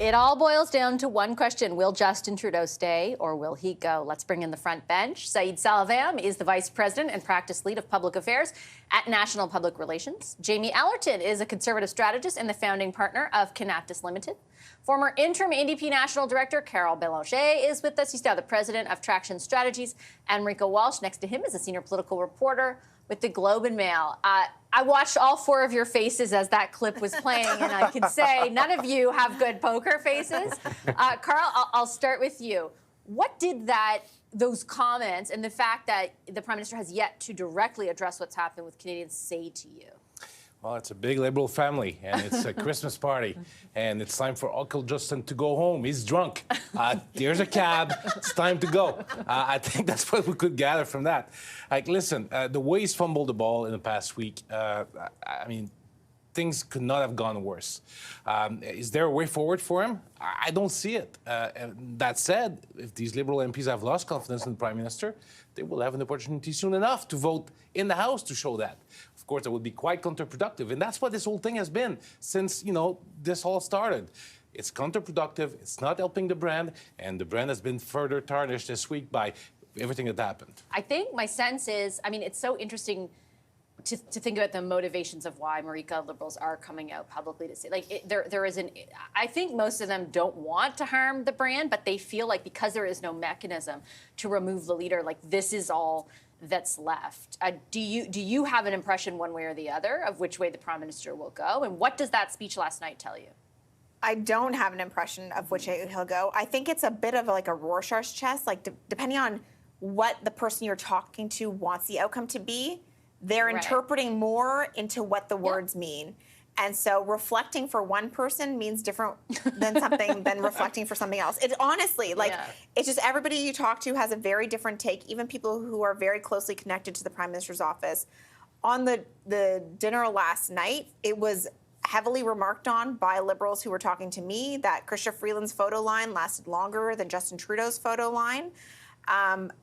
It all boils down to one question. Will Justin Trudeau stay or will he go? Let's bring in the front bench. Saeed Selvan is the Vice President and Practice Lead of Public Affairs at National Public Relations. Jamie Ellerton is a Conservative strategist and the founding partner of Canatis Limited. Former interim NDP National Director Karl Belanger is with us. He's now the President of Traction Strategies. And Marieke Walsh, next to him, is a senior political reporter with the Globe and Mail. I watched all four of your faces as that clip was playing, and I can say none of you have good poker faces. Karl, I'll start with you. What did those comments and the fact that the Prime Minister has yet to directly address what's happened with Canadians say to you? Well, it's a big Liberal family, and it's a Christmas party, and it's time for Uncle Justin to go home. He's drunk. Here's a cab. It's time to go. I think that's what we could gather from that. Like, listen, the way he's fumbled the ball in the past week, I mean, things could not have gone worse. Is there a way forward for him? I don't see it. That said, if these Liberal MPs have lost confidence in the Prime Minister, they will have an opportunity soon enough to vote in the House to show that. Of course, that would be quite counterproductive. And that's what this whole thing has been since, this all started. It's counterproductive. It's not helping the brand. And the brand has been further tarnished this week by everything that happened. I think my sense is, it's so interesting to think about the motivations of why Marieke Liberals are coming out publicly to say, I think most of them don't want to harm the brand, but they feel like because there is no mechanism to remove the leader, this is all that's left. Do you have an impression one way or the other of which way the Prime Minister will go? And what does that speech last night tell you? I don't have an impression of which way he'll go. I think it's a bit of like a Rorschach's test, depending on what the person you're talking to wants the outcome to be, they're interpreting more into what the words mean. And so reflecting for one person means different than reflecting for something else. It honestly, it's just everybody you talk to has a very different take, even people who are very closely connected to the Prime Minister's office. On the dinner last night, it was heavily remarked on by Liberals who were talking to me that Chrystia Freeland's photo line lasted longer than Justin Trudeau's photo line.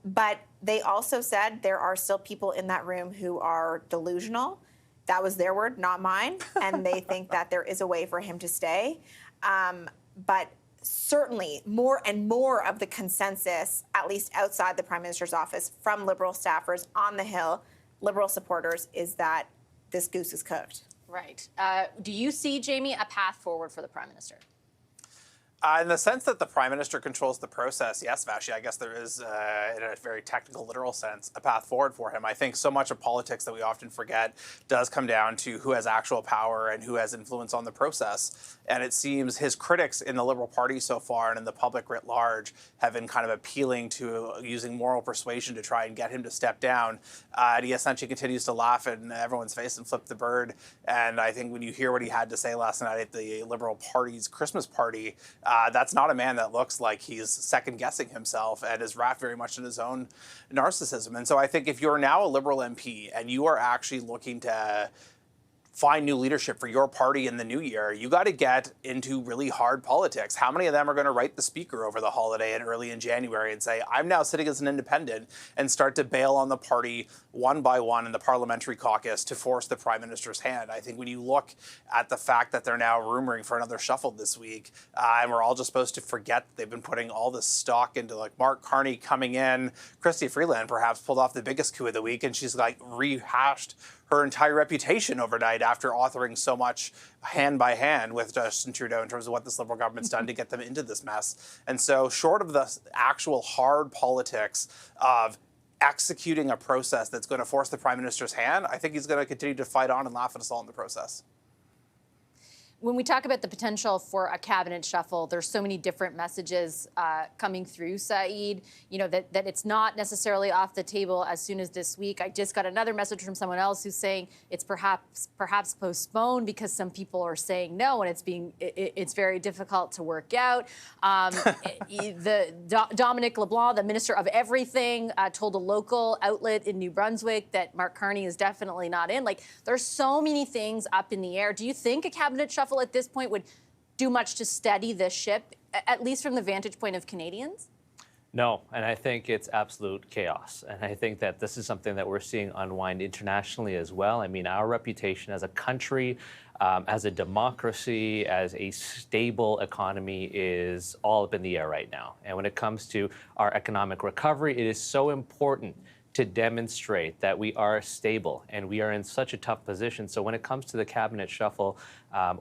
But they also said there are still people in that room who are delusional. That was their word, not mine. And they think that there is a way for him to stay. But certainly more and more of the consensus, at least outside the Prime Minister's office, from Liberal staffers on the Hill, Liberal supporters, is that this goose is cooked. Right. Do you see, Jamie, a path forward for the Prime Minister? In the sense that the Prime Minister controls the process, yes, Vassy, I guess there is, in a very technical, literal sense, a path forward for him. I think so much of politics that we often forget does come down to who has actual power and who has influence on the process. And it seems his critics in the Liberal Party so far and in the public writ large have been kind of appealing to using moral persuasion to try and get him to step down. And he essentially continues to laugh in everyone's face and flip the bird. And I think when you hear what he had to say last night at the Liberal Party's Christmas party, that's not a man that looks like he's second-guessing himself and is wrapped very much in his own narcissism. And so I think if you're now a Liberal MP and you are actually looking to find new leadership for your party in the new year, you got to get into really hard politics. How many of them are going to write the speaker over the holiday and early in January and say, I'm now sitting as an independent, and start to bail on the party one by one in the parliamentary caucus to force the Prime Minister's hand? I think when you look at the fact that they're now rumoring for another shuffle this week, and we're all just supposed to forget that they've been putting all this stock into Mark Carney coming in, Chrystia Freeland perhaps pulled off the biggest coup of the week, and she's rehashed her entire reputation overnight after authoring so much hand by hand with Justin Trudeau in terms of what this Liberal government's done to get them into this mess. And so short of the actual hard politics of executing a process that's going to force the Prime Minister's hand, I think he's going to continue to fight on and laugh at us all in the process. When we talk about the potential for a cabinet shuffle, there's so many different messages coming through, Saeed, that it's not necessarily off the table as soon as this week. I just got another message from someone else who's saying it's perhaps postponed because some people are saying no, and it's very difficult to work out. Dominic LeBlanc, the Minister of Everything, told a local outlet in New Brunswick that Mark Carney is definitely not in. There's so many things up in the air. Do you think a cabinet shuffle at this point would do much to steady this ship, at least from the vantage point of Canadians? No, and I think it's absolute chaos. And I think that this is something that we're seeing unwind internationally as well. I mean, our reputation as a country, as a democracy, as a stable economy is all up in the air right now. And when it comes to our economic recovery, it is so important to demonstrate that we are stable and we are in such a tough position. So when it comes to the cabinet shuffle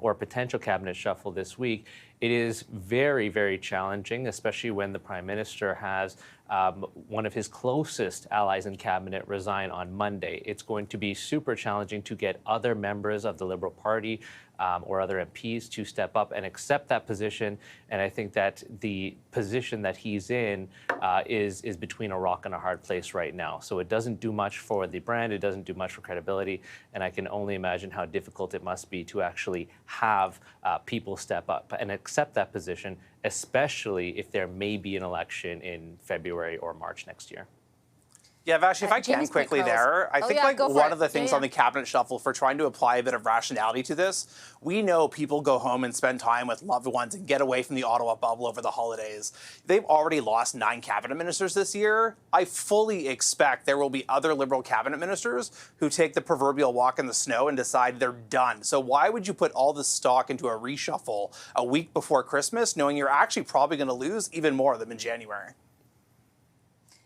or potential cabinet shuffle this week, it is very, very challenging, especially when the Prime Minister has one of his closest allies in cabinet resign on Monday. It's going to be super challenging to get other members of the Liberal Party or other MPs to step up and accept that position. And I think that the position that he's in is between a rock and a hard place right now. So it doesn't do much for the brand. It doesn't do much for credibility. And I can only imagine how difficult it must be to actually have people step up and accept that position, especially if there may be an election in February or March next year. Yeah, Vassy, if I can Jamie's quickly point, there, I think go for one it. of the things on the cabinet shuffle for trying to apply a bit of rationality to this, we know people go home and spend time with loved ones and get away from the Ottawa bubble over the holidays. They've already lost 9 cabinet ministers this year. I fully expect there will be other Liberal cabinet ministers who take the proverbial walk in the snow and decide they're done. So why would you put all this stock into a reshuffle a week before Christmas, knowing you're actually probably going to lose even more of them in January?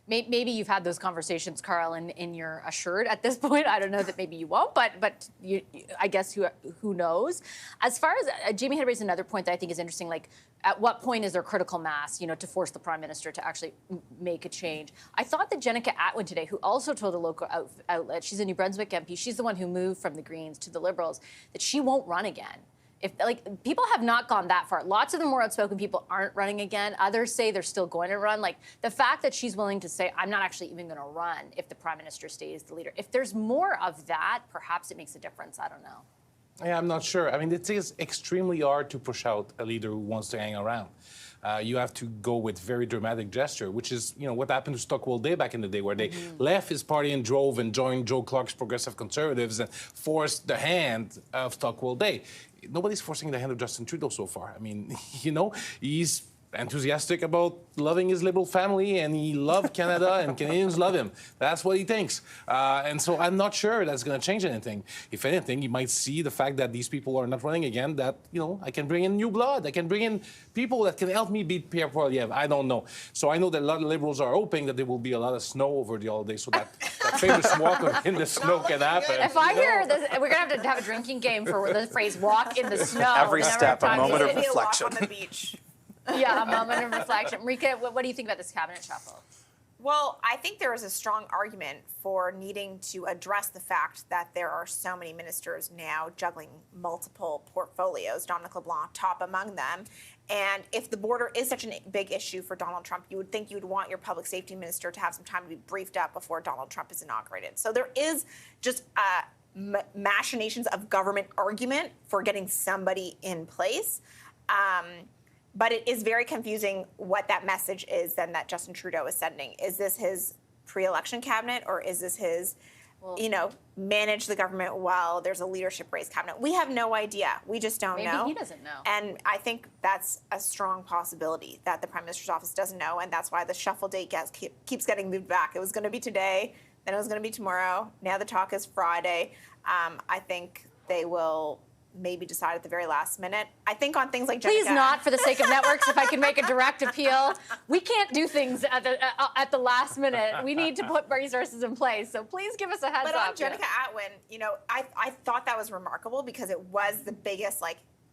Maybe you've had those conversations, Karl, and you're assured at this point. I don't know that maybe you won't, but I guess who knows? As far as Jamie had raised another point that I think is interesting, like at what point is there critical mass, to force the Prime Minister to actually make a change? I thought that Jenica Atwin today, who also told a local outlet, she's a New Brunswick MP, she's the one who moved from the Greens to the Liberals, that she won't run again. If people have not gone that far. Lots of the more outspoken people aren't running again. Others say they're still going to run. Like the fact that she's willing to say, I'm not actually even going to run if the Prime Minister stays the leader. If there's more of that, perhaps it makes a difference. I don't know. Yeah, I'm not sure. I mean, it is extremely hard to push out a leader who wants to hang around. You have to go with very dramatic gesture, which is, what happened to Stockwell Day back in the day, where they left his party and drove and joined Joe Clark's Progressive Conservatives and forced the hand of Stockwell Day. Nobody's forcing the hand of Justin Trudeau so far. I mean, he's enthusiastic about loving his Liberal family, and he loves Canada, and Canadians love him. That's what he thinks. And so I'm not sure that's going to change anything. If anything, he might see the fact that these people are not running again, that, I can bring in new blood. I can bring in people that can help me beat Pierre Poilievre. I don't know. So I know that a lot of Liberals are hoping that there will be a lot of snow over the holidays so that famous walk in the snow can happen. If I hear this, we're going to have a drinking game for the phrase walk in the snow. Every step, a moment of reflection. On the beach. Yeah, a moment of reflection. Marieke, what do you think about this cabinet shuffle? Well, I think there is a strong argument for needing to address the fact that there are so many ministers now juggling multiple portfolios, Dominic LeBlanc top among them. And if the border is such a big issue for Donald Trump, you would think you would want your public safety minister to have some time to be briefed up before Donald Trump is inaugurated. So there is just machinations of government argument for getting somebody in place. But it is very confusing what that message is then that Justin Trudeau is sending. Is this his pre-election cabinet, or is this his, manage the government while there's a leadership race cabinet? We have no idea. We just don't know. Maybe he doesn't know. And I think that's a strong possibility that the Prime Minister's office doesn't know, and that's why the shuffle date keeps getting moved back. It was going to be today, then it was going to be tomorrow. Now the talk is Friday. I think they will maybe decide at the very last minute. I think on things like Please Jenica, not, for the sake of networks, if I can make a direct appeal. We can't do things at the last minute. We need to put resources in place. So please give us a heads but up. on Jenica Atwin, I thought that was remarkable because it was the biggest,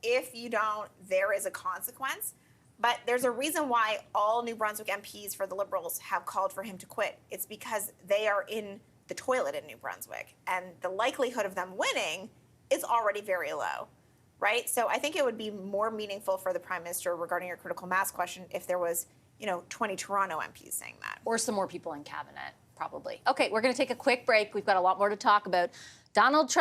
if you don't, there is a consequence. But there's a reason why all New Brunswick MPs for the Liberals have called for him to quit. It's because they are in the toilet in New Brunswick. And the likelihood of them winning is already very low, right? So I think it would be more meaningful for the Prime Minister regarding your critical mass question if there was, 20 Toronto MPs saying that. Or some more people in cabinet, probably. Okay, we're going to take a quick break. We've got a lot more to talk about. Donald Trump.